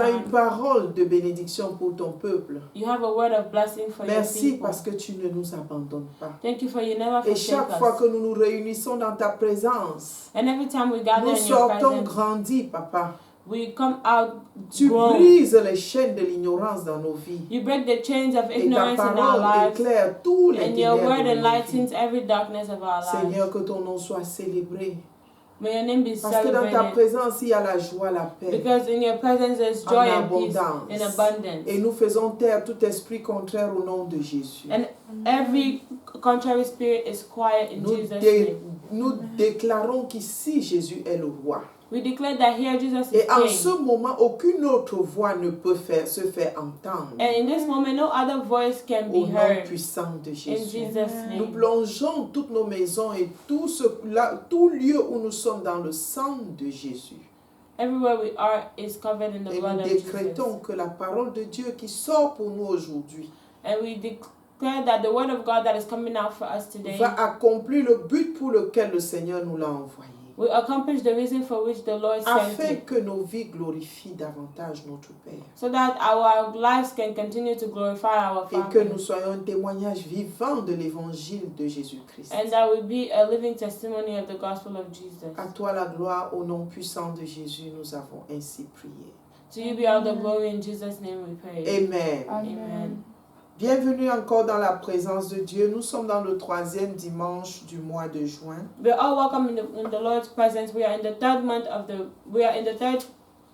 Tu as une parole de bénédiction pour ton peuple. You have a word of blessing for your Merci people. parce que tu ne nous abandonnes pas. Thank you for you never Et forsake chaque fois us. que nous nous réunissons dans ta présence, And every time we gather nous in your sortons presence, grandis, Papa. we come out Tu grown. brises les chaînes de l'ignorance dans nos vies. You break the chains of Et ta ignorance in our parole lives. éclaire tous les And your ténèbres word de nos vies. enlightens every darkness of our lives. Seigneur, que ton nom soit célébré. May your name be Parce que dans ta celebrated. présence, il y a la joie, la paix. Because in your presence there's En joy and peace abondance. in abundance. Et nous faisons taire tout esprit contraire au nom de Jésus. And every contrary spirit is quiet in Nous, Jesus' dé- name. nous déclarons qu'ici Jésus est le roi. We declare that here Jesus is Et en King. ce moment, aucune autre voix ne peut se faire entendre. And in this moment, no other voice can Au be nom heard. puissant de In Jésus. Jesus' Nous name. plongeons toutes nos maisons et tout lieu où nous sommes dans le sang de Jésus. Everywhere we are is covered in the Et blood nous of Jesus. décrétons que la parole de Dieu qui sort pour nous aujourd'hui And we declare that the word of God that is coming out for us today va accomplir le but pour lequel le Seigneur nous l'a envoyé. will accomplish the reason for which the Lord sent Afin it. que nos vies glorifient davantage notre Père. So that our lives can continue to glorify our Et que Father. nous soyons un témoignage vivant de l'évangile de Jésus-Christ. And that will be a living testimony of the gospel of Jesus. À toi la gloire, au nom puissant de Jésus, nous avons ainsi prié. To you be all the glory, in Jesus' name we pray. Amen. Amen. Bienvenue encore dans la présence de Dieu. Nous sommes dans le 3e dimanche du mois de juin. We're all welcome in the Lord's presence. We are in the third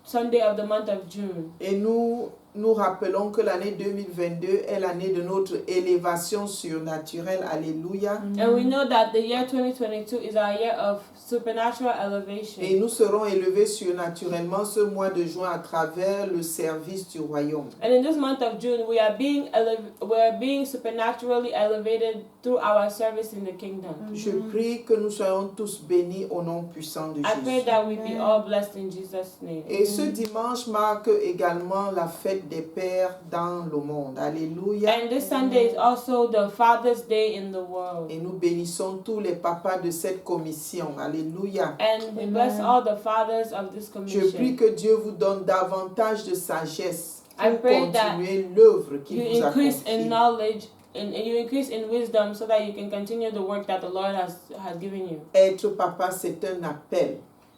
Sunday of the month of June. Et nous rappelons que l'année 2022 est l'année de notre élévation surnaturelle. Alléluia. And we know that the year 2022 is our year of supernatural elevation. Et nous serons élevés surnaturellement ce mois de juin à travers le service du royaume. And in this month of June, we are being supernaturally elevated through our service in the kingdom. Je prie que nous soyons tous bénis au nom puissant de I pray Jésus. that we be all blessed in Jesus' name. Et ce dimanche marque également la fête des pères dans le monde. Alléluia. And this Sunday is also the Father's Day in the world. Et nous bénissons tous les papas de cette commission. Alléluia. And we bless all the fathers of this Je prie commission. que Dieu vous donne davantage de sagesse I pour pray that continuer l'œuvre qui You vous a increase in confiée. knowledge and you increase in wisdom so that you can continue the work that the Lord has given you. Être papa, c'est un appel.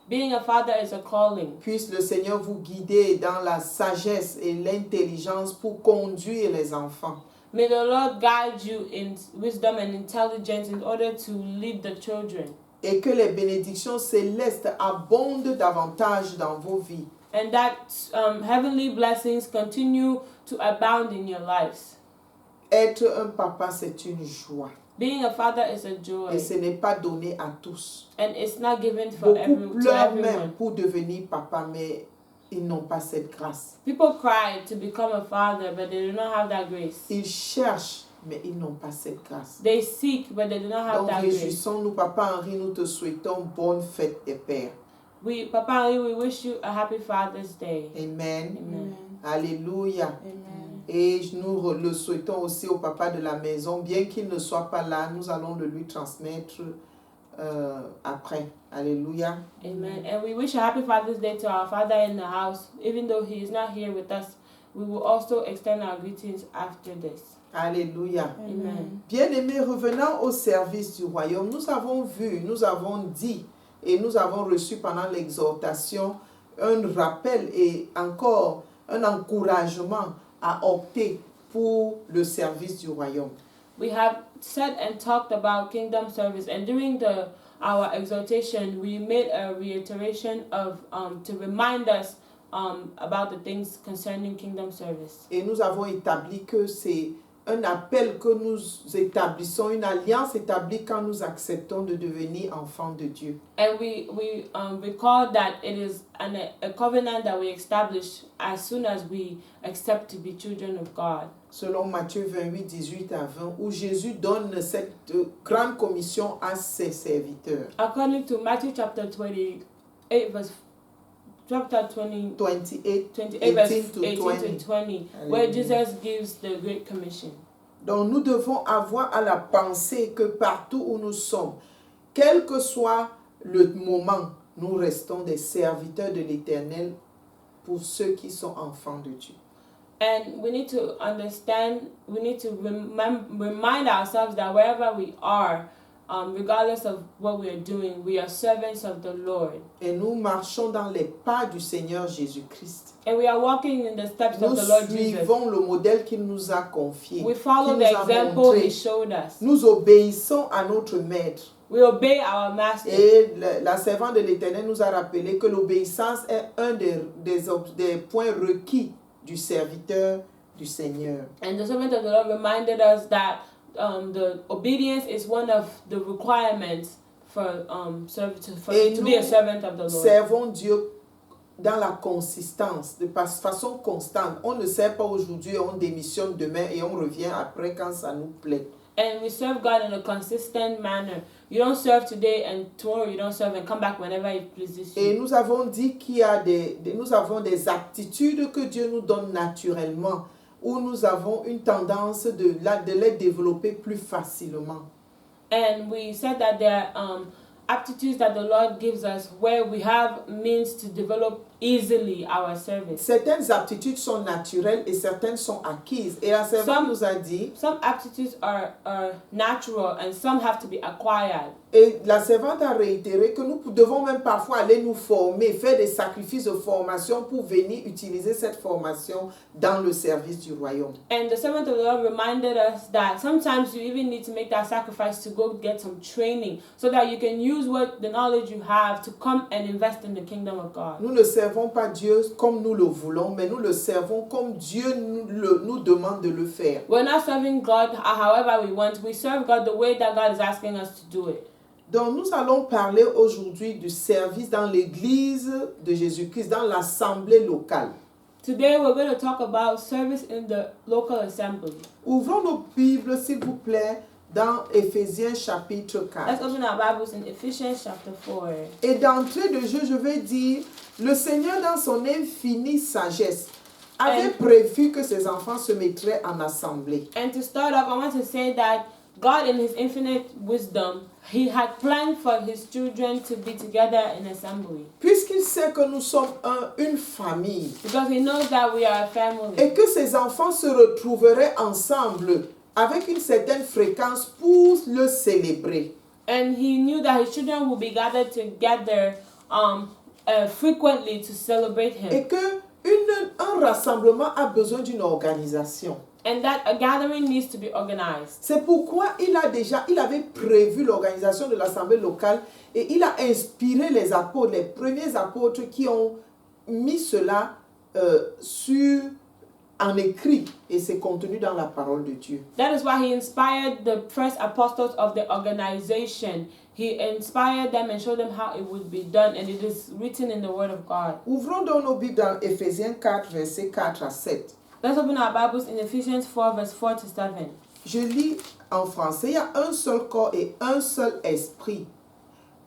Being a father is a calling. Puisse le Seigneur vous guider dans la sagesse et l'intelligence pour conduire les enfants. May the Lord guide you in wisdom and intelligence in order to lead the children. Et que les bénédictions célestes abondent davantage dans vos vies. And that heavenly blessings continue to abound in your lives. Être un papa, c'est une joie. Being a father is a joy. Et ce n'est pas donné à tous. And it's not given for Beaucoup to pleurent même everyone. pour devenir papa, mais ils n'ont pas cette grâce. People cry to become a father, but they do not have that grace. Ils cherchent, mais ils n'ont pas cette grâce. They seek, but they do not have Donc that grace. réjouissons-nous, Papa Henri, nous te souhaitons bonne fête des pères. Papa Henri, we wish you a happy Father's Day. Amen. Amen. Alléluia. Amen. Et nous le souhaitons aussi au papa de la maison, bien qu'il ne soit pas là, nous allons le lui transmettre après. Alléluia. Amen. And we wish a happy Father's Day to our father in the house. Even though he is not here with us, we will also extend our greetings after this. Alléluia. Amen. Bien-aimés, revenant au service du royaume, nous avons vu, nous avons dit et nous avons reçu pendant l'exhortation un rappel et encore un encouragement à opter pour le service du royaume. We have said and talked about kingdom service, and during our exhortation, we made a reiteration of to remind us about the things concerning kingdom service. Et nous avons établi que c'est un appel que nous établissons, une alliance établie quand nous acceptons de devenir enfants de Dieu. And we recall that it is a covenant that we establish as soon as we accept to be children of God. Selon Matthieu 28, 18 à 20, où Jésus donne cette grande commission à ses serviteurs. According to Matthew chapter 28, verse chapter 20, 28, 28 verse 18 to 18 20. to 20, where Hallelujah. Jesus gives the Great Commission. Donc nous devons avoir à la pensée que partout où nous sommes, quel que soit le moment, nous restons des serviteurs de l'Éternel pour ceux qui sont enfants de Dieu. And we need to understand, we need to remind ourselves that wherever we are, regardless of what we are doing, we are servants of the Lord. Et nous marchons dans les pas du Seigneur Jésus-Christ. And we are walking in the steps Nous of the Lord Jesus. suivons le modèle qu'il nous a confié, We follow qu'il the nous a example montré. He showed us. Nous obéissons à notre maître. We obey our Master. Et la servante de l'Éternel nous a rappelé que l'obéissance est un des points requis du serviteur du Seigneur. And the servant of the Lord reminded us that the obedience is one of the requirements for to be a servant of the Lord. Servons Dieu dans la consistance, de façon constante. On ne sert pas aujourd'hui, on démissionne demain et on revient après quand ça nous plaît. And we serve God in a consistent manner. You don't serve today and tomorrow you don't serve and come back whenever it pleases you. Et nous avons dit qu'il y a nous avons des aptitudes que Dieu nous donne naturellement, où nous avons une tendance de les développer plus facilement. And we said that there are aptitudes that the Lord gives us where we have means to develop easily our service. Certaines aptitudes sont naturelles et certaines sont acquises. Et la servante nous a dit, some aptitudes are natural and some have to be acquired. et la servante a réitéré que nous devons même parfois aller nous former, faire des sacrifices de formation pour venir utiliser cette formation dans le service du royaume. And the servant of the Lord reminded us that sometimes you even need to make that sacrifice to go get some training so that you can use what the knowledge you have to come and invest in the kingdom of God. Nous ne servons pas Dieu comme nous le voulons, mais nous le servons comme Dieu nous demande de le faire. We're not serving God however we want. We serve God the way that God is asking us to do it. Donc nous allons parler aujourd'hui du service dans l'église de Jésus-Christ, dans l'assemblée locale. Today we're going to talk about service in the local assembly. Ouvrons nos Bibles, s'il vous plaît, dans Éphésiens chapitre 4. Let's open our Bibles in Ephesians chapter 4. Et d'entrée de jeu, je vais dire, le Seigneur dans son infinie sagesse avait prévu que ses enfants se mettraient en assemblée. And to start off, I want to say that God in His infinite wisdom, He had planned for His children to be together in assembly. Puisqu'il sait que nous sommes une famille. Because He knows that we are a family. Et que ses enfants se retrouveraient ensemble avec une certaine fréquence pour le célébrer. And He knew that His children would be gathered together frequently to celebrate Him. Et que un rassemblement a besoin d'une organisation. And that a gathering needs to be organized. C'est pourquoi il avait prévu l'organisation de l'assemblée locale et il a inspiré les apôtres, les premiers apôtres qui ont mis cela en écrit et c'est contenu dans la parole de Dieu. That is why He inspired the first apostles of the organization. He inspired them and showed them how it would be done, and it is written in the Word of God. Ouvrons donc nos Bibles dans Éphésiens 4, versets 4 à 7. Let's open our Bibles in Ephesians 4, verse 4 to 7. Je lis en français. Il y a un seul corps et un seul esprit.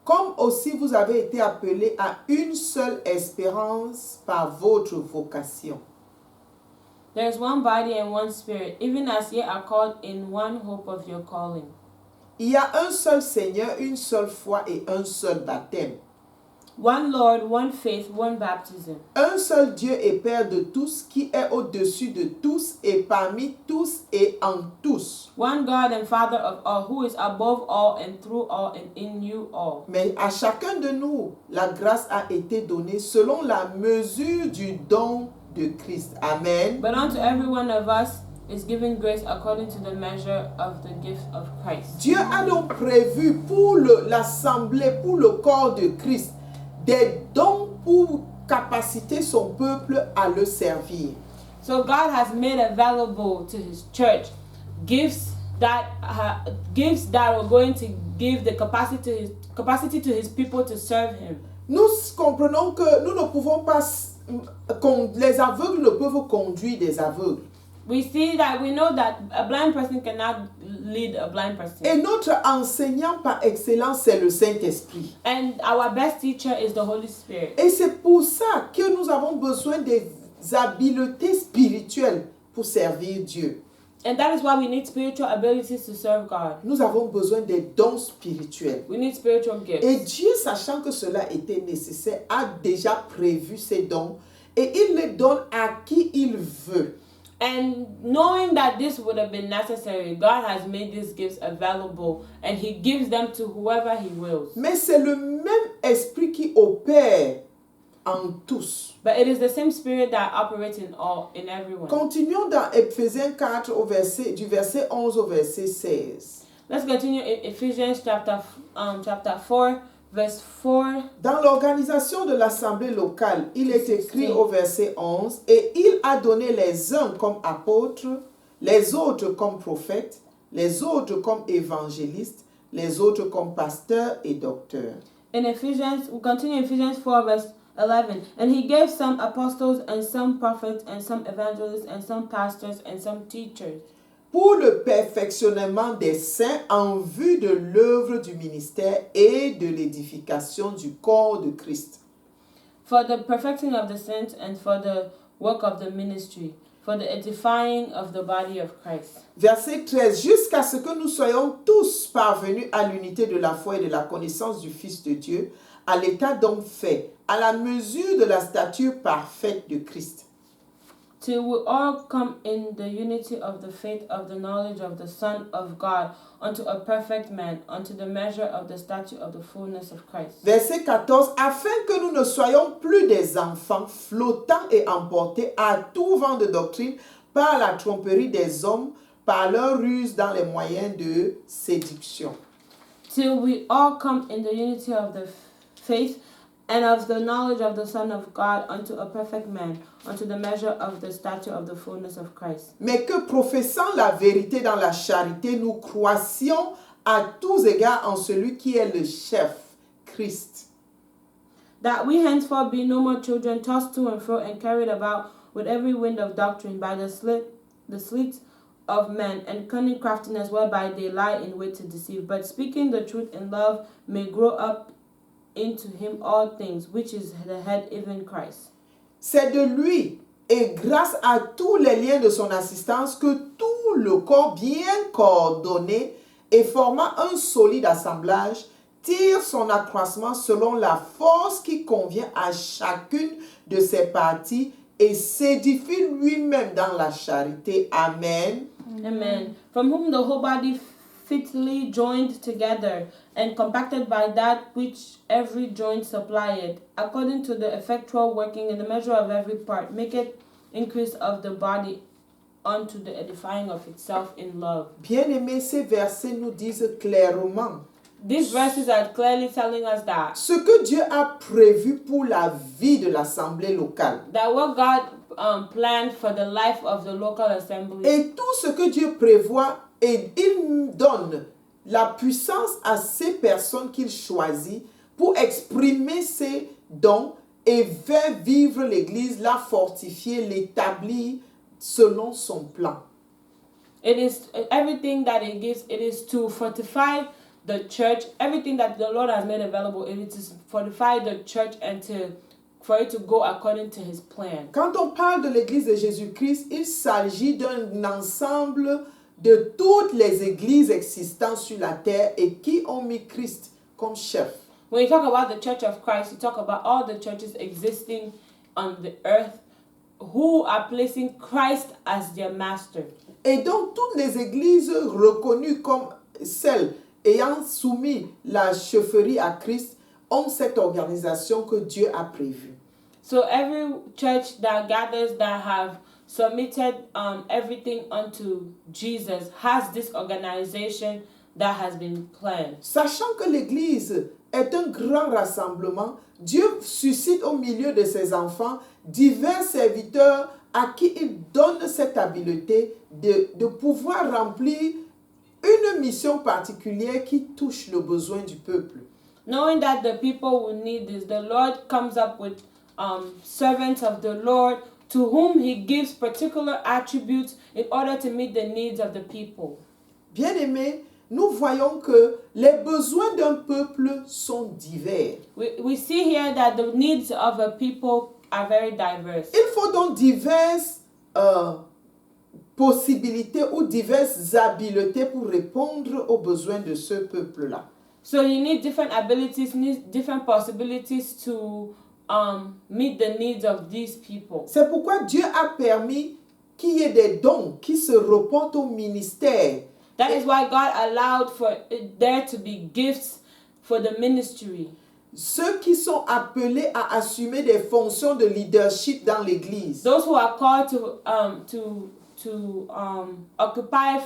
Comme aussi vous avez été appelés à une seule espérance par votre vocation. There is one body and one spirit, even as ye are called in one hope of your calling. Il y a un seul Seigneur, une seule foi et un seul baptême. One Lord, one faith, one baptism. Un seul Dieu et Père de tous, qui est au-dessus de tous et parmi tous et en tous. One God and Father of all, who is above all and through all and in you all. Mais à chacun de nous, la grâce a été donnée selon la mesure du don de Christ. Amen. But unto every one of us is given grace according to the measure of the gift of Christ. Dieu a donc prévu pour l'assemblée, pour le corps de Christ, des dons pour capaciter son peuple à le servir. So God has made available to His church gifts that are going to give the capacity to His people to serve Him. Nous comprenons que nous ne pouvons pas, les aveugles ne peuvent conduire des aveugles. We know that a blind person cannot lead a blind person. Et notre enseignant par excellence, c'est le Saint-Esprit. And our best teacher is the Holy Spirit. Et c'est pour ça que nous avons besoin des habiletés spirituelles pour servir Dieu. And that is why we need spiritual abilities to serve God. Nous avons besoin des dons spirituels. We need spiritual gifts. Et Dieu, sachant que cela était nécessaire, a déjà prévu ces dons et il les donne à qui il veut. And knowing that this would have been necessary, God has made these gifts available and he gives them to whoever he wills. Mais c'est le même esprit qui opère en tous. But it is the same spirit that operates in everyone. Continuons dans Éphésiens 4 du verset 11 au verset 16. Let's continue in Ephesians chapter 4, verse 4. Dans l'organisation de l'assemblée locale, il est écrit au verset 11, « Et il a donné les uns comme apôtres, les autres comme prophètes, les autres comme évangélistes, les autres comme pasteurs et docteurs. » In Ephesians, we continue in Ephesians 4, verse 11. And he gave some apostles and some prophets and some evangelists and some pastors and some teachers. Pour le perfectionnement des saints en vue de l'œuvre du ministère et de l'édification du corps de Christ. For the perfecting of the saints and for the work of the ministry, for the edifying of the body of Christ. Verset 13. Jusqu'à ce que nous soyons tous parvenus à l'unité de la foi et de la connaissance du Fils de Dieu, à l'état d'homme fait, à la mesure de la stature parfaite de Christ. Till we all come in the unity of the faith of the knowledge of the Son of God, unto a perfect man, unto the measure of the stature of the fullness of Christ. Verset 14. Afin que nous ne soyons plus des enfants flottants et emportés à tout vent de doctrine par la tromperie des hommes, par leur ruse dans les moyens de séduction. Till we all come in the unity of the faith and of the knowledge of the Son of God, unto a perfect man, unto the measure of the stature of the fullness of Christ. Mais que professant la vérité dans la charité, nous croissions à tous égards en celui qui est le chef, Christ. That we henceforth be no more children, tossed to and fro and carried about with every wind of doctrine by the sleight of men and cunning craftiness whereby they lie in wait to deceive, but speaking the truth in love may grow up into him all things, which is the head, even Christ. C'est de lui et grâce à tous les liens de son assistance que tout le corps bien coordonné et formant un solide assemblage tire son accroissement selon la force qui convient à chacune de ses parties et s'édifie lui-même dans la charité. Amen. Amen. From whom the whole body fitly joined together and compacted by that which every joint supplieth, according to the effectual working in the measure of every part, maketh increase of the body unto the edifying of itself in love. Bien-aimés, ces versets nous disent clairement These verses are clearly telling us that ce que Dieu a prévu pour la vie de l'assemblée locale. what God planned for the life of the local assembly. Et tout ce que Dieu prévoit, et il donne la puissance à ces personnes qu'il choisit pour exprimer ses dons et faire vivre l'Église, la fortifier, l'établir selon son plan. It is everything that it gives. It is to fortify the church. Everything that the Lord has made available, it is to fortify the church and for it to go according to His plan. Quand on parle de l'Église de Jésus-Christ, il s'agit d'un ensemble de toutes les églises existantes sur la terre et qui ont mis Christ comme chef. When you talk about the Church of Christ, you talk about all the churches existing on the earth who are placing Christ as their master. Et donc toutes les églises reconnues comme celles ayant soumis la chefferie à Christ ont cette organisation que Dieu a prévue. So every church that gathers that have submitted everything unto Jesus has this organization that has been planned. Sachant que l'église est un grand rassemblement, Dieu suscite au milieu de ses enfants divers serviteurs à qui il donne cette habileté de pouvoir remplir une mission particulière qui touche le besoin du peuple. Knowing that the people will need this, the Lord comes up with servants of the Lord to whom He gives particular attributes in order to meet the needs of the people. Bien-aimés, nous voyons que les besoins d'un peuple sont divers. We see here that the needs of a people are very diverse. Il faut donc diverses possibilités ou diverses habiletés pour répondre aux besoins de ce peuple-là. So you need different abilities, need different possibilities to meet the needs of these people. C'est pourquoi Dieu a permis qu'il y ait des dons qui se reportent au ministère. That is why God allowed for there to be gifts for the ministry. Ceux qui sont appelés à assumer des fonctions de leadership dans l'église. Those who are called to occupy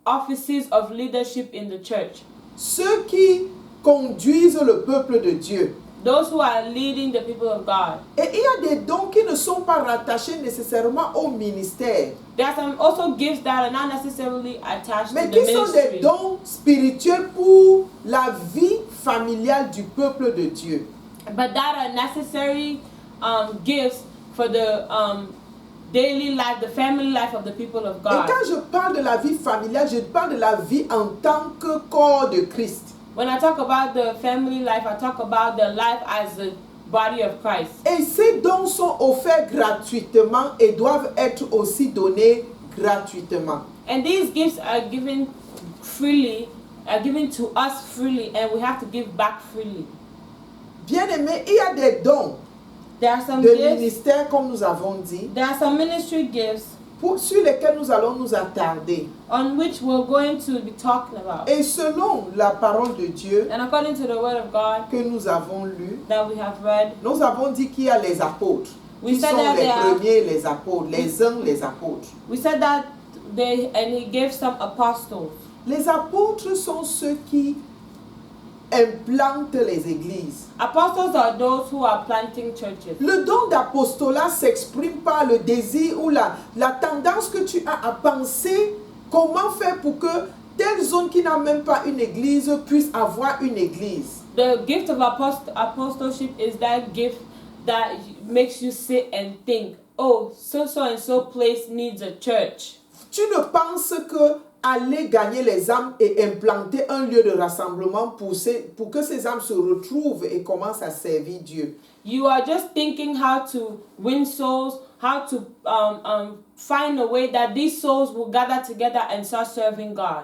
offices of leadership in the church. Ceux qui conduisent le peuple de Dieu. Those who are leading the people of God. Et il y a des dons qui ne sont pas rattachés nécessairement au ministère. There are some also gifts that are not necessarily attached mais to the qui sont des ministry. dons spirituels pour la vie familiale du peuple de Dieu. But that are necessary gifts for the daily life, the family life of the people of Et God. quand je parle de la vie familiale, je parle de la vie en tant que corps de Christ. When I talk about the family life, I talk about the life as the body of Christ. Et ces dons sont offerts gratuitement et doivent être aussi donnés gratuitement. And these gifts are given freely, are given to us freely, and we have to give back freely. Bien-aimés, il y a des dons There are some de gifts, ministère, comme nous avons dit, there are some ministry gifts sur lesquels nous allons nous attarder. on which we're going to be talking about. Et selon la parole de Dieu And according to the word of God que nous avons lue, that we have read, nous avons dit qu'il y a les apôtres, We qui said sont that les they are- premiers, les apôtres, les uns, les apôtres. we said that he gave some apostles. Les apôtres sont ceux qui implantent les églises. Apostles are those who are planting churches. Le don d'apostolat s'exprime par le désir ou la tendance que tu as à penser comment faire pour que telle zone qui n'a même pas une église puisse avoir une église. The gift of apostleship is that gift that makes you sit and think, oh, so and so place needs a church. Tu ne penses que aller gagner les âmes et implanter un lieu de rassemblement pour que ces âmes se retrouvent et commencent à servir Dieu. You are just thinking how to win souls, how to find a way that these souls will gather together and start serving God.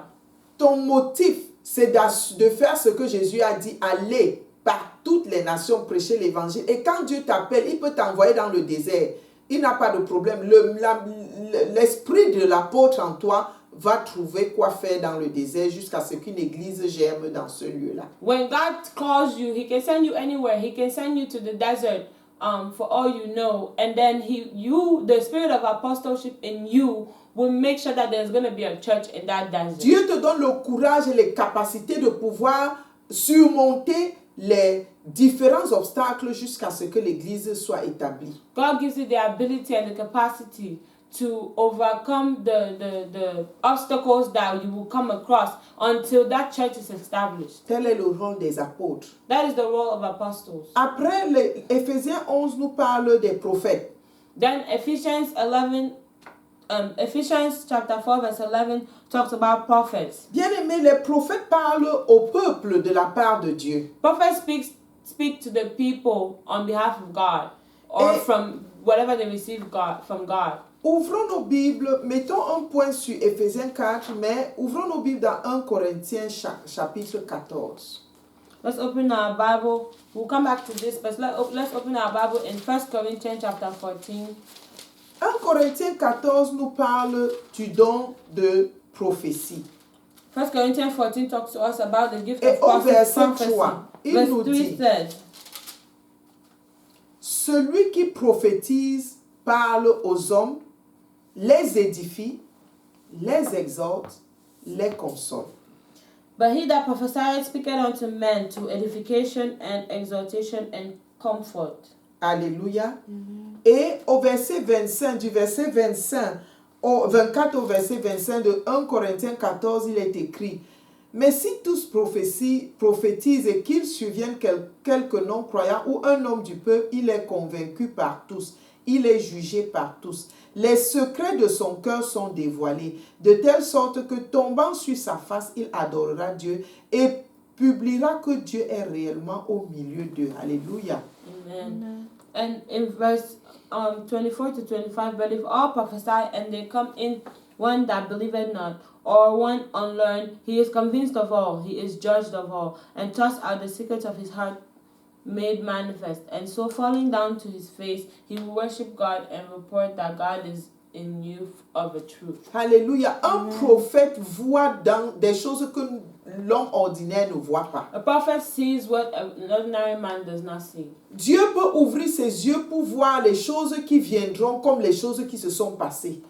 Ton motif, c'est de faire ce que Jésus a dit, aller par toutes les nations prêcher l'évangile. Et quand Dieu t'appelle, il peut t'envoyer dans le désert. Il n'a pas de problème. L'esprit de l'apôtre en toi va trouver quoi faire dans le désert jusqu'à ce qu'une église germe dans ce lieu-là. When God calls you, He can send you anywhere. He can send you to the desert, for all you know, and then the spirit of apostleship in you will make sure that there's going to be a church in that desert. Dieu te donne le courage et les capacités de pouvoir surmonter les différents obstacles jusqu'à ce que l'église soit établie. God gives you the ability and the capacity to overcome the obstacles that you will come across until that church is established. Tel est le rôle des apôtres. That is the role of apostles. Après, Éphésiens 11 nous parle des prophètes. Then Ephesians chapter 4 verse 11 talks about prophets. Bien-aimés, les prophètes parlent au peuple de la part de Dieu. Prophets speak to the people on behalf of God, or from whatever they receive from God. Ouvrons nos Bibles, mettons un point sur Éphésiens 4, mais ouvrons nos Bibles dans 1 Corinthiens chapitre 14. Let's open our Bible. We'll come back to this, but let's open our Bible in 1 Corinthians chapter 14. 1 Corinthiens 14 nous parle du don de prophétie. 1 Corinthians 14 talks to us about the gift Et of au verset prophecy. 3, il Verse nous 3 dit: says, celui qui prophétise parle aux hommes, les édifie, les exhorte, les console. but he that prophesieth speaketh unto men to edification and exhortation and comfort. Alléluia. Et au verset 25, du verset 24 au verset 25 de 1 Corinthiens 14, il est écrit: mais si tous prophétisent et qu'il survienne quelque non-croyant ou un homme du peuple, il est convaincu par tous, il est jugé par tous. Les secrets de son cœur sont dévoilés, de telle sorte que tombant sur sa face, il adorera Dieu et publiera que Dieu est réellement au milieu d'eux. Alléluia. Amen. And in verse 24 to 25, but if all prophesy and they come in one that believeth not, or one unlearned, he is convinced of all, he is judged of all, and thus are the secrets of his heart made manifest. And so falling down to his face, he will worship God and report that God is in you of a truth. Alléluia. Un prophète voit dans des choses que l'homme ordinaire ne voit pas. A prophet sees what an ordinary man does not see. Dieu peut ouvrir ses yeux pour voir les choses qui viendront comme les choses qui se sont passées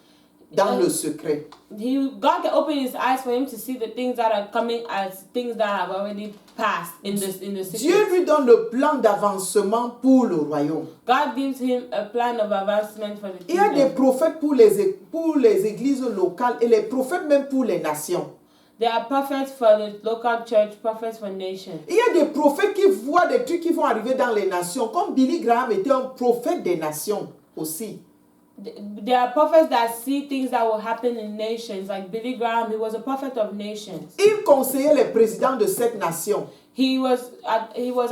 dans le secret. God can open his eyes for him to see the things that are coming as things that have already passed in the secret. Dieu lui donne le plan d'avancement pour le royaume. God gives him a plan of advancement for the Il y a kingdom. des prophètes pour les églises locales et les prophètes même pour les nations. There are prophets for the local church, prophets for nations. Il y a des prophètes qui voient des trucs qui vont arriver dans les nations, comme Billy Graham était un prophète des nations aussi. There are prophets that see things that will happen in nations, like Billy Graham. He was a prophet of nations. Il conseillait les présidents de cette nation. He was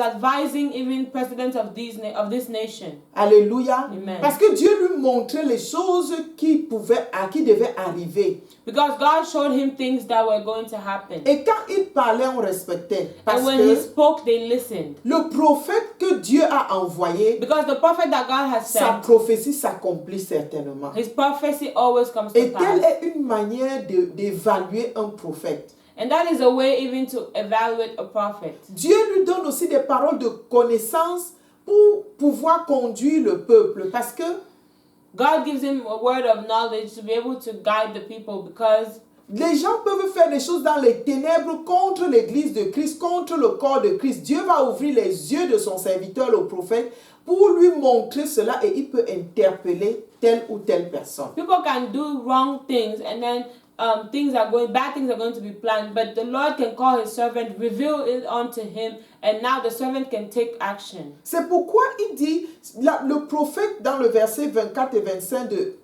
advising even presidents of this nation. Alléluia. Amen. Parce que Dieu lui montrait les choses qui devaient arriver. Because God showed him things that were going to happen. Et quand il parlait, on respectait. Parce And when que he spoke, they listened. le prophète que Dieu a envoyé, Because the prophet that God has sa sent, prophétie s'accomplit certainement. his prophecy always comes to Et telle pass. est une manière d'évaluer un prophète. And that is a way even to evaluate a prophet. Dieu lui donne aussi des paroles de connaissance pour pouvoir conduire le peuple. Parce que God gives him a word of knowledge to be able to guide the people, because les gens peuvent faire des choses dans les ténèbres contre l'église de Christ, contre le corps de Christ. Dieu va ouvrir les yeux de son serviteur, le prophète, pour lui montrer cela et il peut interpeller telle ou telle personne. people can do wrong things, and then bad things are going to be planned, but the Lord can call his servant, reveal it unto him, and now the servant can take action. C'est pourquoi il dit, le prophète dans le verset 24 et 25 de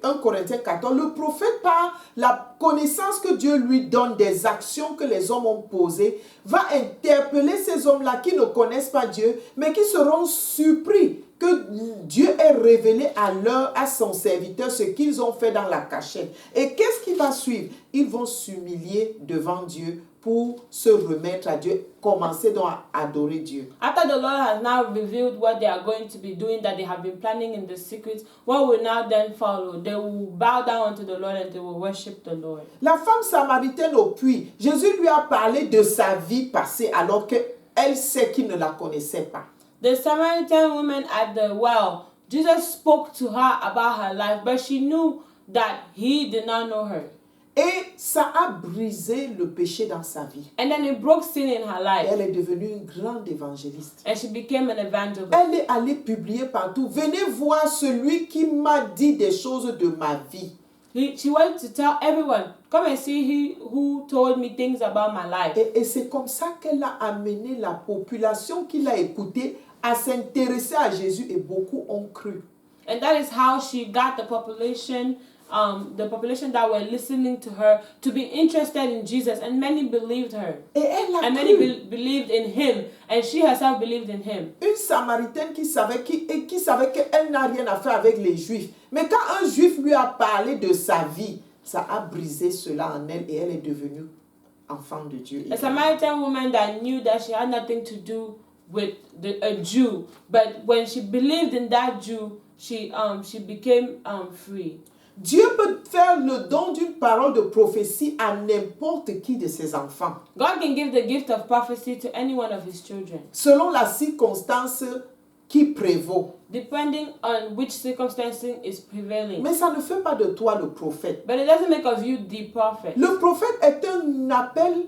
1 Corinthiens 14, le prophète par la connaissance que Dieu lui donne des actions que les hommes ont posées, va interpeller ces hommes-là qui ne connaissent pas Dieu, mais qui seront surpris que Dieu ait révélé à son serviteur ce qu'ils ont fait dans la cachette. Et qu'est-ce qui va suivre? Ils vont s'humilier devant Dieu pour se remettre à Dieu, commencer donc à adorer Dieu. After the Lord has now revealed what they are going to be doing, that they have been planning in the secret, what will now then follow? They will bow down unto the Lord and they will worship the Lord. La femme samaritaine au puits, Jésus lui a parlé de sa vie passée alors qu'elle sait qu'il ne la connaissait pas. The Samaritan woman at the well, Jesus spoke to her about her life, but she knew that he did not know her. Et ça a brisé le péché dans sa vie. And then it broke sin in her life. Elle est devenue une grande évangéliste. And she became an evangelist. Elle est allée publier partout. Venez voir celui qui m'a dit des choses de ma vie. She wanted to tell everyone, come and see who told me things about my life. Et c'est comme ça qu'elle a amené la population qui l'a écoutée à s'intéresser à Jésus et beaucoup ont cru. And that is how she got the population that were listening to her to be interested in Jesus, and many believed her. Et elle a And cru. many believed in him, and she herself believed in him. Une Samaritaine qui savait qu'elle n'a rien à faire avec les Juifs. Mais quand un Juif lui a parlé de sa vie, ça a brisé cela en elle et elle est devenue enfant de Dieu. A Samaritan woman that knew that she had nothing to do with a Jew, but when she believed in that Jew, she became free. Dieu peut faire le don d'une parole de prophétie à n'importe qui de ses enfants, God can give the gift of prophecy to any one of his children, selon la circonstance qui prévaut. depending on which circumstance is prevailing. Mais ça ne fait pas de toi le prophète. But it doesn't make of you the prophet. Le prophète est un appel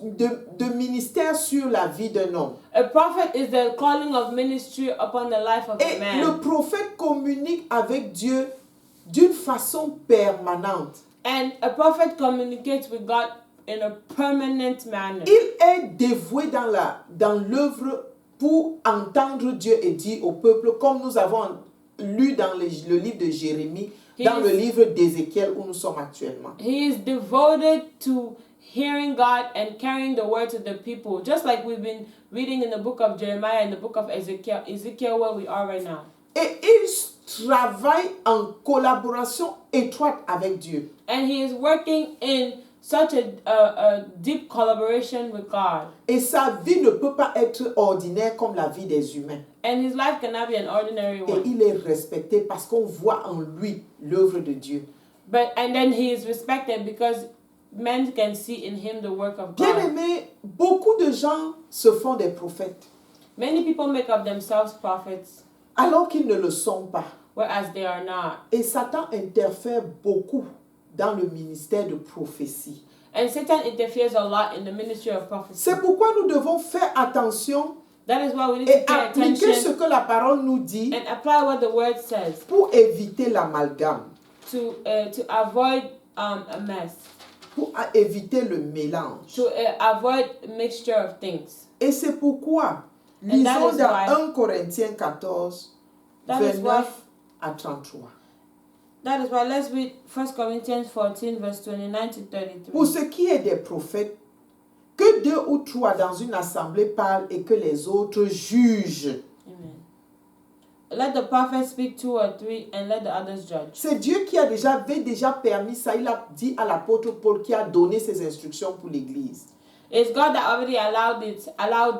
de ministère sur la vie d'un homme. A prophet is the calling of ministry upon the life of Et a man. le prophète communique avec Dieu d'une façon permanente. And a prophet communicates with God in a permanent manner. Il est dévoué dans l'œuvre pour entendre Dieu et dire au peuple, comme nous avons lu dans le livre de Jérémie, dans le livre d'Ézéchiel où nous sommes actuellement. He is devoted to hearing God and carrying the word to the people, just like we've been reading in the book of Jeremiah and the book of Ezekiel where we are right now. Et il travaille en collaboration étroite avec Dieu. And he is working in such a deep collaboration with God. Et sa vie ne peut pas être ordinaire comme la vie des humains. And his life cannot be an ordinary Et one. il est respecté parce qu'on voit en lui l'œuvre de Dieu. And then he is respected because men can see in him the work of Bien God. aimé, beaucoup de gens se font des prophètes Many people make of themselves prophets, alors qu'ils ne le sont pas. whereas they are not. Et Satan interfère beaucoup dans le ministère de prophétie. And Satan interferes a lot in the ministry of prophecy. C'est pourquoi nous devons faire attention That is why we need et to pay appliquer ce attention que la parole nous dit and apply what the word says pour éviter l'amalgame, to avoid a mess, pour éviter le mélange. to avoid a mixture of things. Et c'est pourquoi, that lisons is dans why- 1 Corinthiens 14, That is 29 à 33. That is why let's read 1 Corinthians 14 verse 29 to 33. Pour ce qui est des prophètes, que 2 ou 3 dans une assemblée parlent et que les autres jugent. Amen. Let the prophets speak 2 or 3 and let the others judge. C'est Dieu qui avait déjà permis ça. Il a dit à l'apôtre Paul qui a donné ses instructions pour l'Église. It's God that already allowed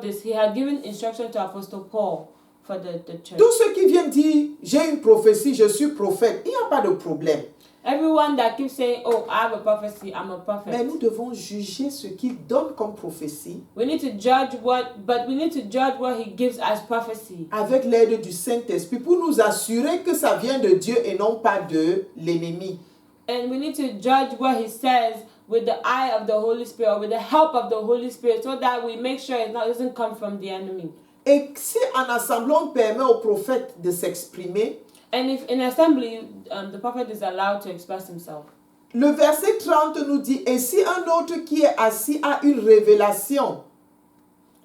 this. He had given instruction to Apostle Paul for the church. Tous ceux qui viennent dire j'ai une prophétie, je suis prophète, il n'y a pas de problème. Everyone that keeps saying, "Oh, I have a prophecy, I'm a prophet." Mais nous devons juger ce qu'il donne comme prophétie We need to judge but we need to judge what he gives as prophecy avec l'aide du Saint-Esprit pour nous assurer que ça vient de Dieu et non pas de l'ennemi. and we need to judge what he says with the eye of the Holy Spirit or with the help of the Holy Spirit so that we make sure it doesn't come from the enemy. Et si en assemblée on permet au prophète de s'exprimer, And if in assembly the prophet is allowed to express himself. le verset 30 nous dit, et si un autre qui est assis a une révélation,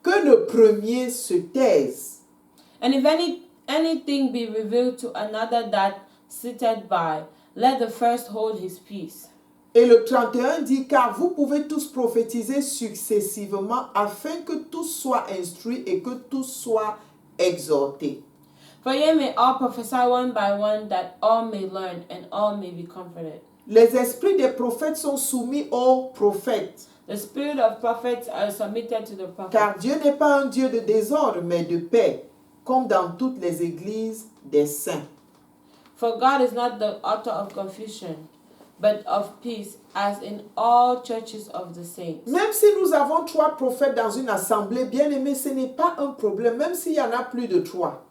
que le premier se taise. And if anything be revealed to another that sitteth by, let the first hold his peace. Et le 31 dit, car vous pouvez tous prophétiser successivement afin que tous soient instruits et que tous soient exhortés. For ye may all prophesy one by one, that all may learn and all may be comforted. Les esprits des prophètes sont soumis aux prophètes, The spirit of prophets are submitted to the prophets. car Dieu n'est pas un Dieu de désordre, mais de paix, comme dans toutes les églises des saints. For God is not the author of confusion, but of peace, as in all churches of the saints. Même si nous avons 3 prophètes dans une assemblée, bien aimé, ce n'est pas un problème, même s'il y en a plus de 3.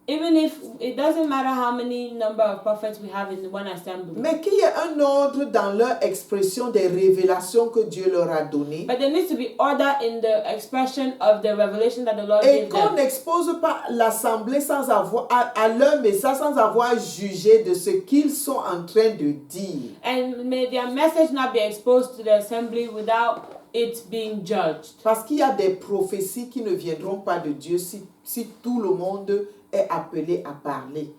Even if it doesn't matter how many number of prophets we have in one assembly. Mais qu'il y ait un ordre dans leur expression des révélations que Dieu leur a données. But there needs to be order in the expression of the revelation that the Lord Et gave qu'on them. n'expose pas l'assemblée sans avoir à leur message, sans avoir jugé de ce qu'ils sont en train de dire. And may their message not be exposed to the assembly without it being judged. Parce qu'il y a des prophéties qui ne viendront pas de Dieu si tout le monde est appelé à parler.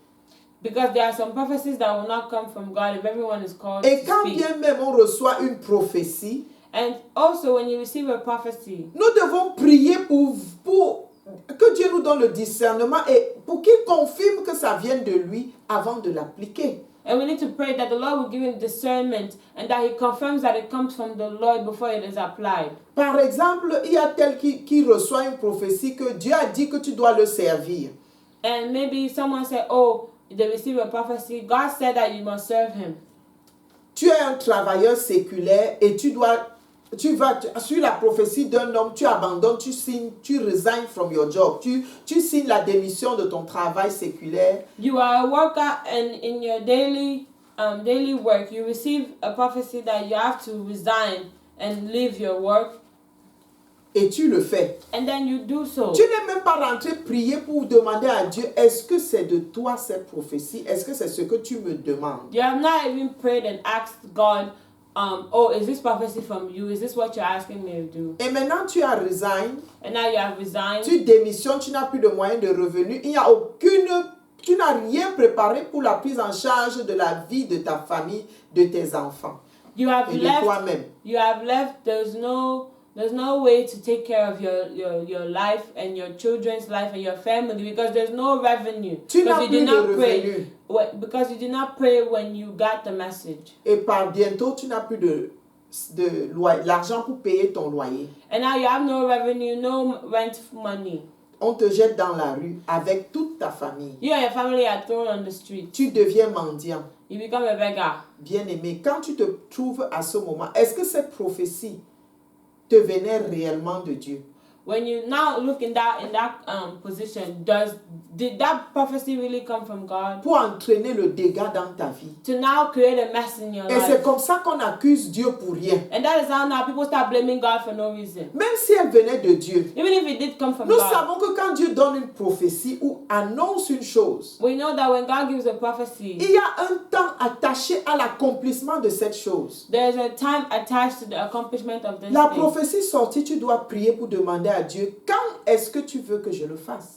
Because there are some prophecies that will not come from God if everyone is called Et to quand speak. bien même on reçoit une prophétie, And also when you receive a prophecy, nous devons prier pour que Dieu nous donne le discernement et pour qu'il confirme que ça vient de lui avant de l'appliquer. and we need to pray that the Lord will give him discernment and that he confirms that it comes from the Lord before it is applied. Par exemple, il y a tel qui reçoit une prophétie que Dieu a dit que tu dois le servir. And maybe someone said, "Oh, they receive a prophecy. God said that you must serve him." Tu es un travailleur séculaire et tu vas sur la prophétie d'un homme, tu abandonnes, tu signes, tu resignes from your job, tu signes la démission de ton travail séculaire. You are a worker, and in your daily work, you receive a prophecy that you have to resign and leave your work, Et tu le fais. and then you do so. Tu n'es même pas rentré prier pour demander à Dieu, est-ce que c'est de toi cette prophétie? Est-ce que c'est ce que tu me demandes? You have not even prayed and asked God, "Oh, is this prophecy from you? Is this what you're asking me to do?" Et maintenant tu as resigné, And now you have resigned. tu démissionnes, tu n'as plus de moyens de revenu, il n'y a tu n'as rien préparé pour la prise en charge de la vie de ta famille, de tes enfants You have et de left. toi-même. You have left. There's no way to take care of your life and your children's life and your family because there's no revenue. Tu n'as Because you plus did de not pray. revenus. Because you did not pray when you got the message. Et par bientôt, tu n'as plus l'argent pour payer ton loyer. And now you have no revenue, no rent money. On te jette dans la rue avec toute ta famille. You and your family are thrown on the street. Tu deviens mendiant. You become a beggar. Bien-aimé, quand tu te trouves à ce moment, est-ce que cette prophétie te venait réellement de Dieu? When you now look in that position, did that prophecy really come from God? Pour entraîner le dégât dans ta vie. To now create a mess in your Et life. c'est comme ça qu'on accuse Dieu pour rien. And that is how now people start blaming God for no reason. Même si elle venait de Dieu. Even if it did come from Nous God. savons que quand Dieu donne une prophétie ou annonce une chose, We know that when God gives a prophecy, il y a un temps attaché à l'accomplissement de cette chose. there is a time attached to the accomplishment of this La thing. prophétie sortie, tu dois prier pour demander à Dieu, quand est-ce que tu veux que je le fasse?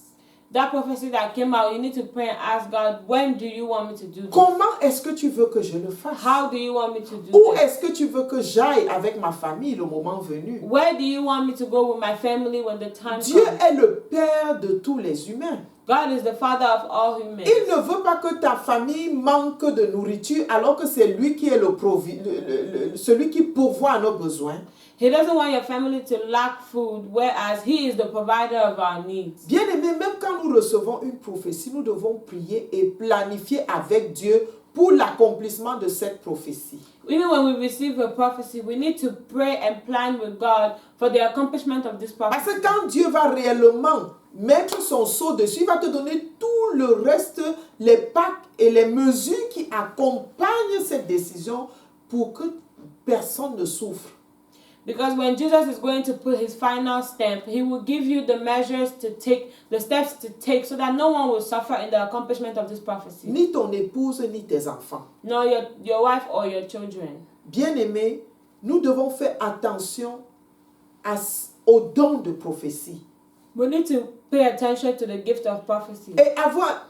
That prophecy that came out, you need to pray and ask God, when do you want me to do this? Comment est-ce que tu veux que je le fasse? How do you want me to do Où this? est-ce que tu veux que j'aille avec ma famille le moment venu? Where do you want me to go with my family when the time Dieu comes? est le Père de tous les humains. God is the father of all humans. Il ne veut pas que ta famille manque de nourriture alors que c'est lui qui est celui qui pourvoit à nos besoins. He doesn't want your family to lack food, whereas He is the provider of our needs. Bien aimé, même quand nous recevons une prophétie, nous devons prier et planifier avec Dieu pour l'accomplissement de cette prophétie. Even when we receive a prophecy, we need to pray and plan with God for the accomplishment of this Parce prophecy. que quand Dieu va réellement mettre son sceau dessus, il va te donner tout le reste, les pactes et les mesures qui accompagnent cette décision pour que personne ne souffre. Because when Jesus is going to put His final stamp, He will give you the measures to take, the steps to take, so that no one will suffer in the accomplishment of this prophecy. Ni ton épouse, ni tes enfants. Nor your wife or your children. Bien-aimés, nous devons faire attention aux dons de prophétie. We need to pay attention to the gift of prophecy. Et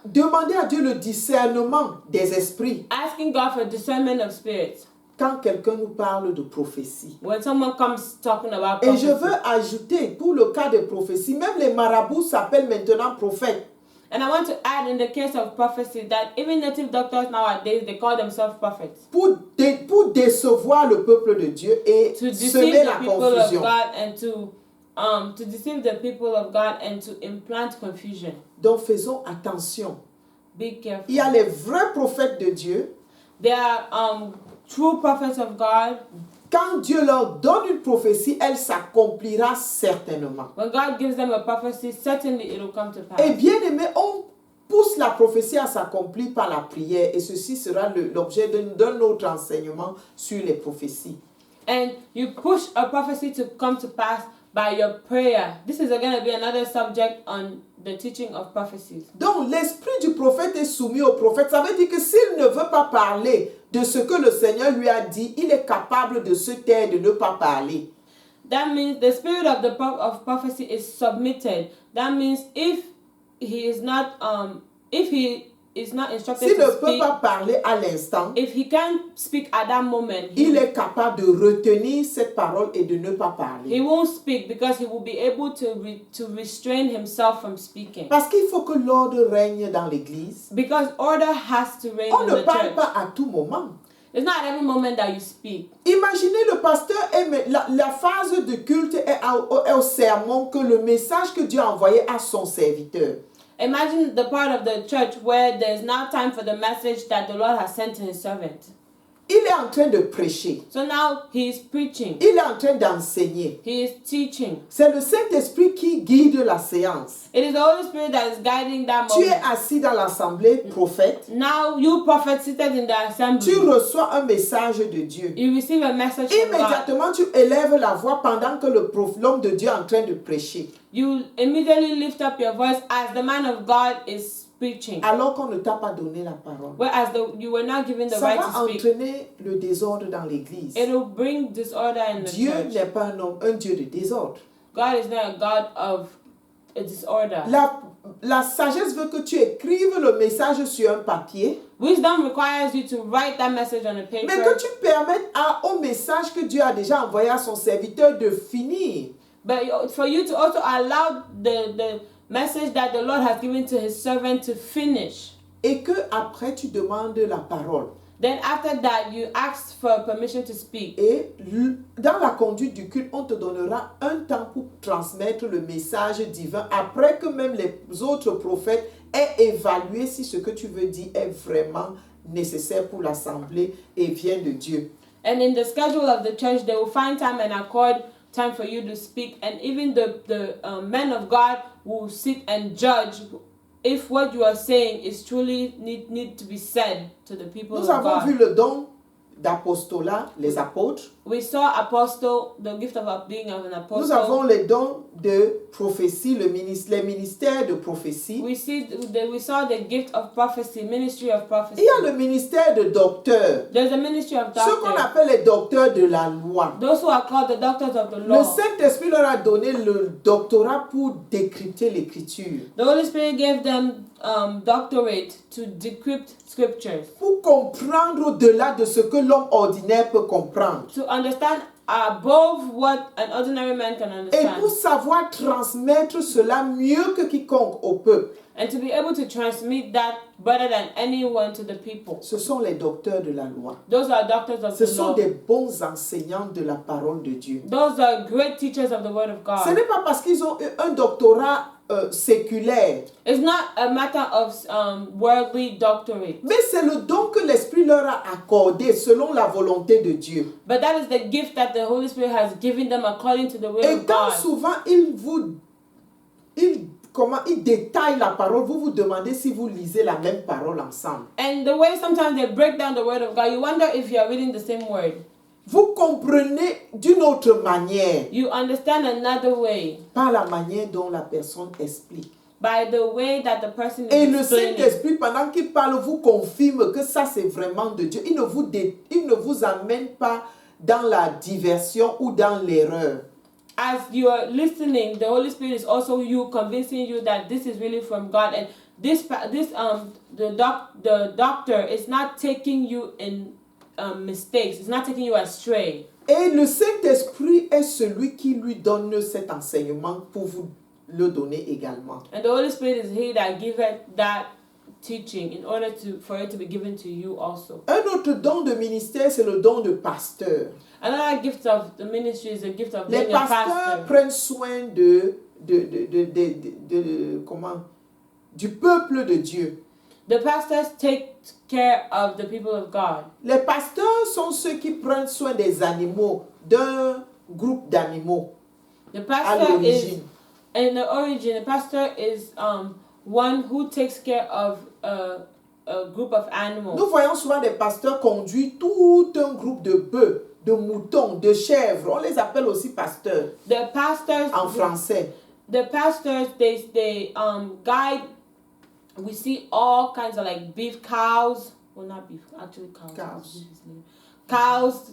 demander à Dieu le discernement des esprits. Asking God for discernment of spirits. Quand quelqu'un nous parle de prophétie. When someone comes talking about Et prophecy. je veux ajouter, pour le cas de prophétie, même les marabouts s'appellent maintenant prophètes. And I want to add in the case of prophecy that even native doctors nowadays, they call themselves prophets. Pour décevoir le peuple de Dieu et To deceive semer the la people of confusion. God and to deceive the people of God and to implant confusion. Donc faisons attention. Be careful. Il y a les vrais prophètes de Dieu. There are true prophets of God. Quand Dieu leur donne une prophétie, elle s'accomplira certainement. When God gives them a prophecy, certainly it will come to pass. Et bien aimé, on pousse la prophétie à s'accomplir par la prière. Et ceci sera l'objet d'un autre enseignement sur les prophéties. And you push a prophecy to come to pass by your prayer. This is going to be another subject on the teaching of prophecies. Donc l'esprit du prophète est soumis au prophète. Ça veut dire que s'il ne veut pas parler de ce que le Seigneur lui a dit, il est capable de se taire, de ne pas parler. That means the spirit of prophecy is submitted. That means if he is not instructed S'il ne to peut speak, pas parler à l'instant, if he can't speak at that moment, il est capable de retenir cette parole et de ne pas parler. he won't speak because he will be able to restrain himself from speaking. Parce qu'il faut que l'ordre règne dans l'église. Because order has to reign On in ne the parle church. pas à tout moment. It's not at every moment that you speak. Imaginez le pasteur, la phase de culte est au sermon que le message que Dieu a envoyé à son serviteur. Imagine the part of the church where there's now time for the message that the Lord has sent to His servant. Il est en train de prêcher. So now he is preaching. Il est en train d'enseigner. He is teaching. C'est le Saint-Esprit qui guide la séance. It is the Holy Spirit that is guiding that Tu es moment. assis dans l'assemblée, prophète. Now you prophet seated in the assembly. Tu reçois un message de Dieu. You receive a message from God. Immédiatement, tu élèves la voix pendant que l'homme de Dieu est en train de prêcher. You immediately lift up your voice as the man of God is preaching. Alors qu'on ne t'a pas donné la parole. Whereas you were not given the Ça right va to speak. entraîner le désordre dans l'église. It will bring disorder in the Dieu church. n'est pas un Dieu de désordre. God is not a God of a disorder. La sagesse veut que tu écrives le message sur un papier, Wisdom requires you to write that message on a paper. mais que tu permettes au message que Dieu a déjà envoyé à son serviteur de finir. But for you to also allow the message that the Lord has given to His servant to finish. Et que après tu demandes la parole. Then after that, you ask for permission to speak. Et dans la conduite du culte, on te donnera un temps pour transmettre le message divin après que même les autres prophètes aient évalué si ce que tu veux dire est vraiment nécessaire pour l'assemblée et vient de Dieu. And in the schedule of the church, they will find time and accord time for you to speak. And even the men of God will sit and judge if what you are saying is truly need to be said to the people Nous of avons God. vu le don d'apostolat, les apôtres. We saw apostle, the gift of being an apostle. Nous avons les dons de prophétie, les ministères de prophétie. We saw the gift of prophecy, ministry of prophecy. Il y a le ministère de docteur. There's a ministry of Ceux qu'on doctors. appelle les docteurs de la loi. Those who are called the doctors of the Le law. Saint-Esprit leur a donné le doctorat pour décrypter l'écriture. The Holy Spirit gave them doctorate to decrypt scriptures. Pour comprendre au-delà de ce que l'homme ordinaire peut comprendre. To understand above what an ordinary man can Et pour understand. savoir transmettre cela mieux que quiconque au peuple. And to be able to transmit that better than anyone to the people. Ce sont les docteurs de la loi. Those are doctors of Ce the sont law. des bons enseignants de la parole de Dieu. Those are great teachers of the word of Ce God. n'est pas parce qu'ils ont eu un doctorat séculaire, It's not a matter of worldly doctorate. mais c'est le don que l'Esprit leur a accordé selon la volonté de Dieu. But that is the gift that the Holy Spirit has given them according to the will Et of quand God. souvent ils détaillent la parole, vous vous demandez si vous lisez la même parole ensemble. And the way sometimes they break down the word of God, you wonder if you are reading the same word. Vous comprenez d'une autre manière, You understand another way par la manière dont la personne explique. by the way that the person Et is le explaining. Saint-Esprit, pendant qu'il parle, vous confirme que ça c'est vraiment de Dieu. Il ne vous amène pas dans la diversion ou dans l'erreur. As you are listening, the Holy Spirit is also you convincing you that this is really from God, and the doctor is not taking you in mistakes. It's not taking you astray. Et le Saint-Esprit est celui qui lui donne cet enseignement pour vous le donner également. And the Holy Spirit is He that giveth that teaching in order for it to be given to you also. Un autre don de ministère, c'est le don de pasteur. Another gift of the ministry is a gift of Les being a pasteurs pastor. prennent soin du peuple de Dieu. The pastors take care of the people of God. Les pasteurs sont ceux qui prennent soin des animaux, d'un groupe d'animaux The à pastor is, l'origine. in the origin, the pastor is one who takes care of a group of animals. Nous voyons souvent des pasteurs conduire tout un groupe de bœufs, de moutons, de chèvres. On les appelle aussi pasteurs The pastors, en français. the pastors, they guide. We see all kinds of like beef cows. Well, not beef, actually cows. Cows. Beef is new. Cows.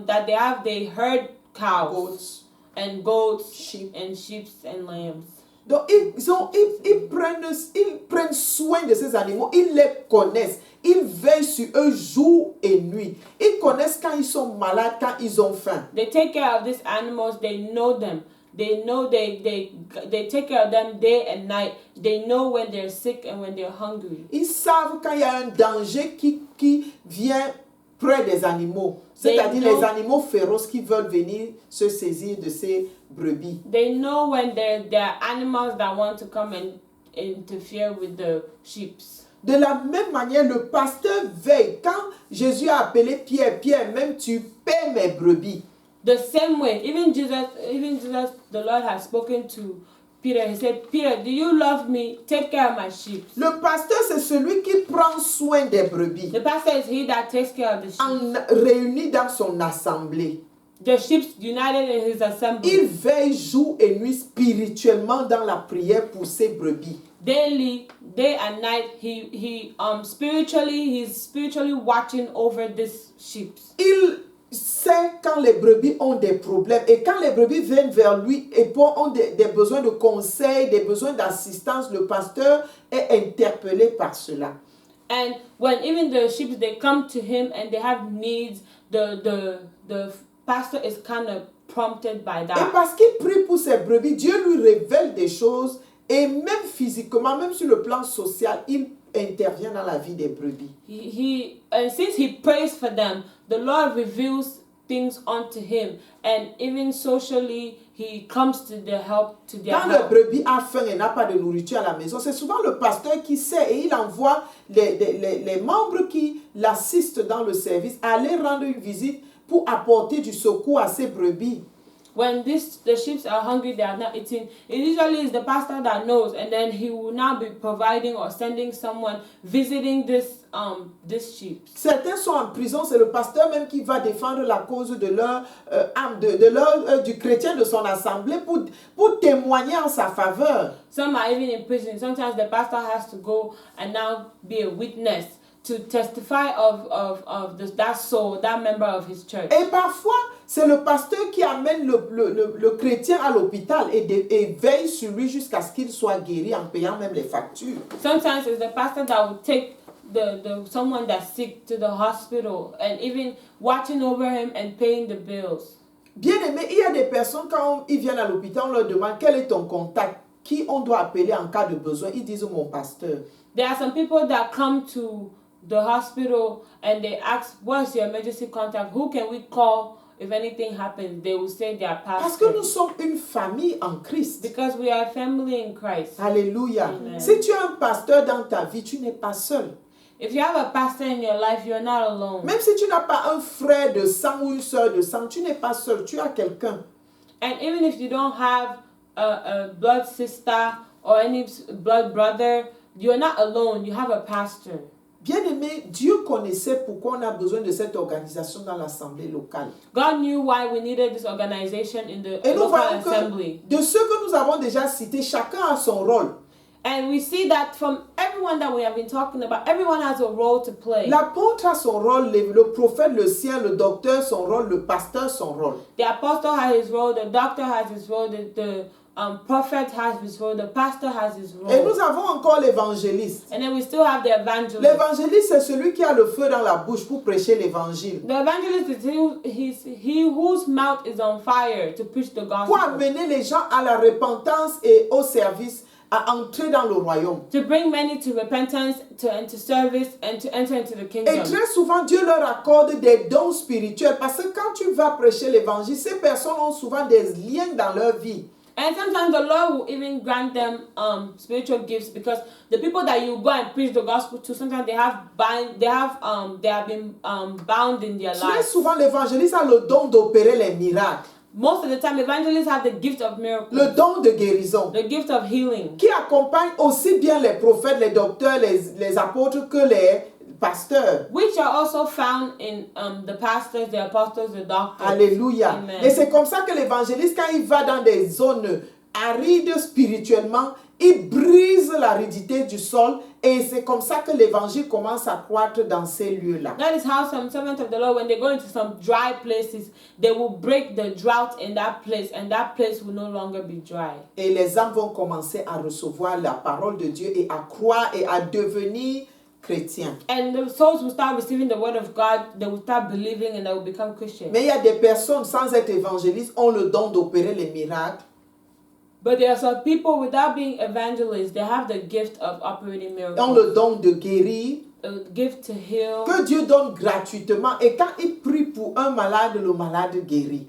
That they herd cows Goats, and goats, sheep. and sheep and lambs. Donc ils prennent soin de ces animaux, ils les connaissent, ils veillent sur eux jour et nuit. Ils connaissent quand ils sont malades, quand ils ont faim. They take care of these animals. They know them. They know they take care of them day and night. They know when they're sick and when they're hungry. Ils savent quand il y a un danger qui vient près des animaux. C'est-à-dire They know- les animaux féroces qui veulent venir se saisir de ces brebis. They know when there are animals that want to come and interfere with the sheep. De la même manière, le pasteur veille. Quand Jésus a appelé Pierre, Pierre, même tu paies mes brebis. The same way, even Jesus, the Lord has spoken to Peter. He said, Peter, do you love me? Take care of my sheep. Le pasteur, c'est celui qui prend soin des brebis, The pastor is he that takes care of the sheep. réuni dans son assemblée. The sheep united in his assembly. Il veille jour et nuit spirituellement dans la prière pour ses brebis. Daily, day and night, he's spiritually watching over these sheep. Il sait quand les brebis ont des problèmes. Et quand les brebis viennent vers lui et ont des besoins de conseil, des besoins d'assistance, le pasteur est interpellé par cela. And when even the sheep, they come to him and they have needs, the pastor is kind of prompted by Et that. parce qu'il prie pour ses brebis, Dieu lui révèle des choses. Et même physiquement, même sur le plan social, il intervient dans la vie des brebis. And since he prays for them, the Lord reveals things unto him, and even socially he comes to their help, to their Quand le help. brebis a faim et n'a pas de nourriture à la maison, c'est souvent le pasteur qui sait et il envoie les membres qui l'assistent dans le service à aller rendre une visite pour apporter du secours à ces brebis. When the sheep are hungry, they are not eating. It usually is the pastor that knows, and then he will now be providing or sending someone visiting this sheep. Certains sont en prison, c'est le pasteur même qui va défendre la cause de leur âme, du chrétien de son assemblée pour témoigner en sa faveur. Some are even in prison. Sometimes the pastor has to go and now be a witness to testify of that soul, that member of his church. Et parfois, c'est le pasteur qui amène le chrétien à l'hôpital et veille sur lui jusqu'à ce qu'il soit guéri en payant même les factures. Sometimes it's the pastor that will take someone that's sick to the hospital and even watching over him and paying the bills. Bien aimé, il y a des personnes quand ils viennent à l'hôpital, on leur demande quel est ton contact, qui on doit appeler en cas de besoin. Ils disent mon pasteur. There are some people that come to the hospital and they ask, what's your emergency contact? Who can we call if anything happens? They will say their pastor. Parce que nous sommes une famille en Christ. Because we are a family in Christ. Alléluia. Amen. Si tu as un pasteur dans ta vie, tu n'es pas seul. If you have a pastor in your life, you're not alone. Même si tu n'as pas un frère de sang ou une soeur de sang, tu n'es pas seul, tu as quelqu'un. And even if you don't have a blood sister or any blood brother, you're not alone. You have a pastor. Bien-aimé, Dieu connaissait pourquoi on a besoin de cette organisation dans l'assemblée locale. God knew why we needed this organization in the Et nous local voyons assembly. que de ceux que nous avons déjà cités, chacun a son rôle. And we see that from everyone that we have been talking about, everyone has a role to play. L'apôtre a son rôle, le prophète le sien, le docteur son rôle, le pasteur son rôle. The apostle has his role, the doctor has his role, the prophet has his role, the pastor has his role. Et nous avons encore l'évangéliste. And then we still have the evangelist. L'évangéliste, c'est celui qui a le feu dans la bouche pour prêcher l'évangile. The evangelist is he whose mouth is on fire to preach the gospel. Pour amener les gens à la repentance et au service, à entrer dans le royaume. To bring many to repentance, to service, and to enter into the kingdom. Et très souvent, Dieu leur accorde des dons spirituels parce que quand tu vas prêcher l'évangile, ces personnes ont souvent des liens dans leur vie. And sometimes the Lord will even grant them spiritual gifts because the people that you go and preach the gospel to, sometimes they have been bound in their Très lives. souvent, l'évangéliste a le don d'opérer les miracles, Most of the time, evangelists have the gift of miracles, le don de guérison, the gift of healing, qui accompagne aussi bien les prophètes, les docteurs, les apôtres que les pasteurs. which are also found in the pastors, the apostles, the doctors. Alléluia. Amen. Et c'est comme ça que l'évangéliste, quand il va dans des zones arides spirituellement, il brise l'aridité du sol et c'est comme ça que l'évangile commence à croître dans ces lieux-là. That is how some servants of the Lord, when they go into some dry places, they will break the drought in that place, and that place will no longer be dry. Et les âmes vont commencer à recevoir la parole de Dieu et à croire et à devenir chrétiens. And the souls will start receiving the word of God, they will start believing, and they will become Christians. Mais il y a des personnes sans être évangélistes ont le don d'opérer les miracles. But there are some people, without being evangelists, they have the gift of operating Ont le miracles, don de guérir, a gift to heal, que Dieu donne gratuitement. Et quand il prie pour un malade, le malade guérit.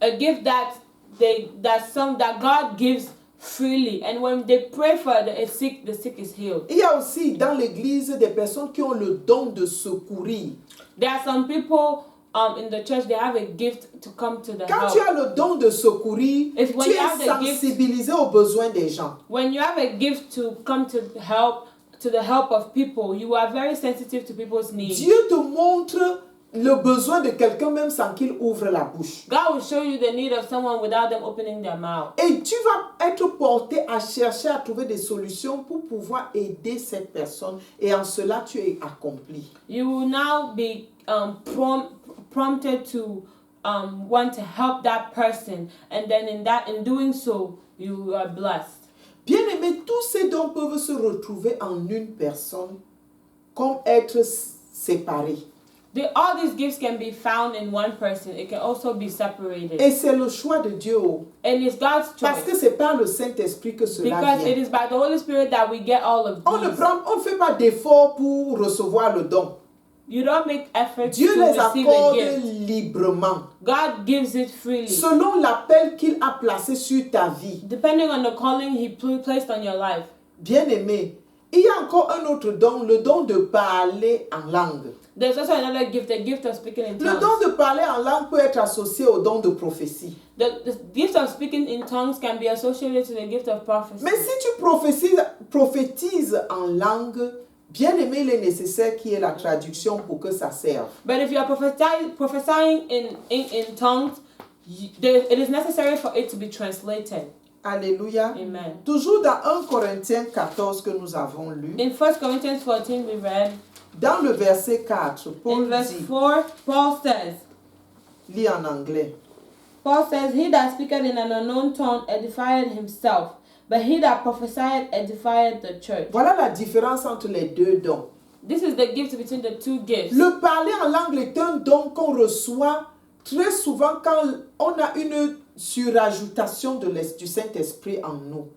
a gift that God gives freely, and when they pray for the sick is healed. Il y a aussi dans l'église des personnes qui ont le don de secourir. There are some people in the church, they have a gift to come to the Quand tu help. as le don de secourir, If when tu you have es the gift- sensibilisé aux besoins des gens. When you have a gift to come to the help of people, you are very sensitive to people's needs. Dieu te montre le besoin de quelqu'un même sans qu'il ouvre la bouche. God will show you the need of someone without them opening their mouth. Et tu vas être porté à chercher à trouver des solutions pour pouvoir aider cette personne. Et en cela, tu es accompli. You will now be prompted to want to help that person, and then in doing so, you are blessed. Bien aimé, tous ces dons peuvent se retrouver en une personne comme être séparés. All these gifts can be found in one person. It can also be separated. Et c'est le choix de Dieu. And it's God's Parce choice. que c'est par le Saint-Esprit que cela Because it vient. is by the Holy Spirit that we get all of On ne these. fait pas d'effort pour recevoir le don. You don't make efforts Dieu to les receive a accorde gift. librement. God gives it freely. Selon l'appel qu'il a placé sur ta vie. Depending on the calling He placed on your life. Bien-aimé, il y a encore un autre don, le don de parler en langue. There's also another gift, the gift of speaking in Le tongues. don de parler en langue peut être associé au don de prophétie. The gift of speaking in tongues can be associated to the gift of prophecy. Mais si tu prophétises en langue, bien aimé, il est nécessaire qu'il y ait la traduction pour que ça serve. But if you are prophesying in tongues, it is necessary for it to be translated. Alléluia. Amen. Toujours dans 1 Corinthiens 14 que nous avons lu, In 1 Corinthians 14 we read, dans le verset 4, in Paul verse dit, 4, Paul says, lis en anglais, He that speaketh in an unknown tongue edifieth himself, but he that prophesieth edifieth the church. voilà la différence entre les deux dons. This is the gift between the two gifts. Le parler en langue est un don qu'on reçoit très souvent quand on a une surajoutation du Saint-Esprit en nous.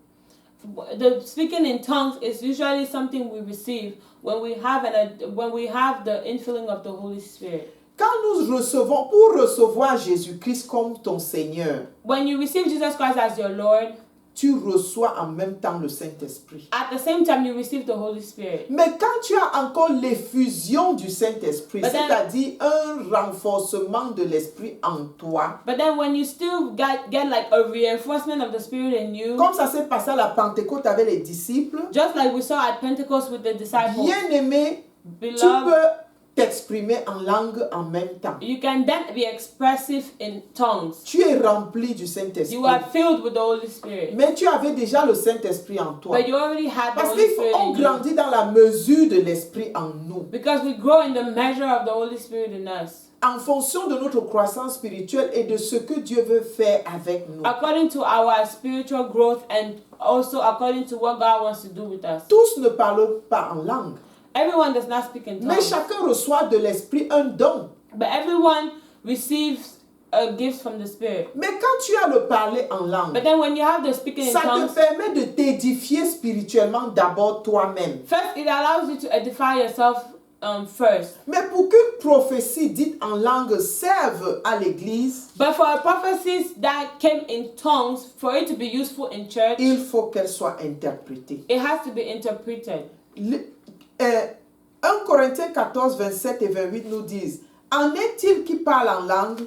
The speaking in tongues is usually something we receive when we have the infilling of the Holy Spirit. Quand nous recevons, pour recevoir Jésus-Christ comme ton Seigneur, When you receive Jesus Christ as your Lord, tu reçois en même temps le Saint-Esprit. at the same time you receive the Holy Spirit. Mais quand tu as encore l'effusion du Saint-Esprit, But then- c'est-à-dire un renforcement de l'Esprit en toi, But then when you still get like a reinforcement of the Spirit in you, comme ça s'est passé à la Pentecôte avec les disciples, just like we saw at Pentecost with the disciples, bien-aimé, tu beloved, peux t'exprimer en langue en même temps. you can then be expressive in tongues. Tu es rempli du Saint-Esprit. You are filled with the Holy Spirit. Mais tu avais déjà le Saint-Esprit en toi. But you already had the Parce Holy qu'il Spirit faut qu'on in you. grandit dans la mesure de l'Esprit en nous. Because we grow in the measure of the Holy Spirit in us. En fonction de notre croissance spirituelle et de ce que Dieu veut faire avec nous. According to our spiritual growth and also according to what God wants to do with us. Tous ne parlent pas en langue. Everyone does not speak in Mais tongues. chacun reçoit de l'Esprit un don. But everyone receives a gift from the Spirit. Mais quand tu as le parler en langue, But then when you have the speaking in ça te tongues, permet de t'édifier spirituellement d'abord toi-même. first it allows you to edify yourself first. Mais pour qu'une prophétie dite en langue serve à l'Église, But for prophecies that came in tongues, for it to be useful in church, il faut qu'elle soit interprétée. it has to be interpreted. 1 Corinthiens 14, 27 et 28 nous disent, en est-il qui parle en langue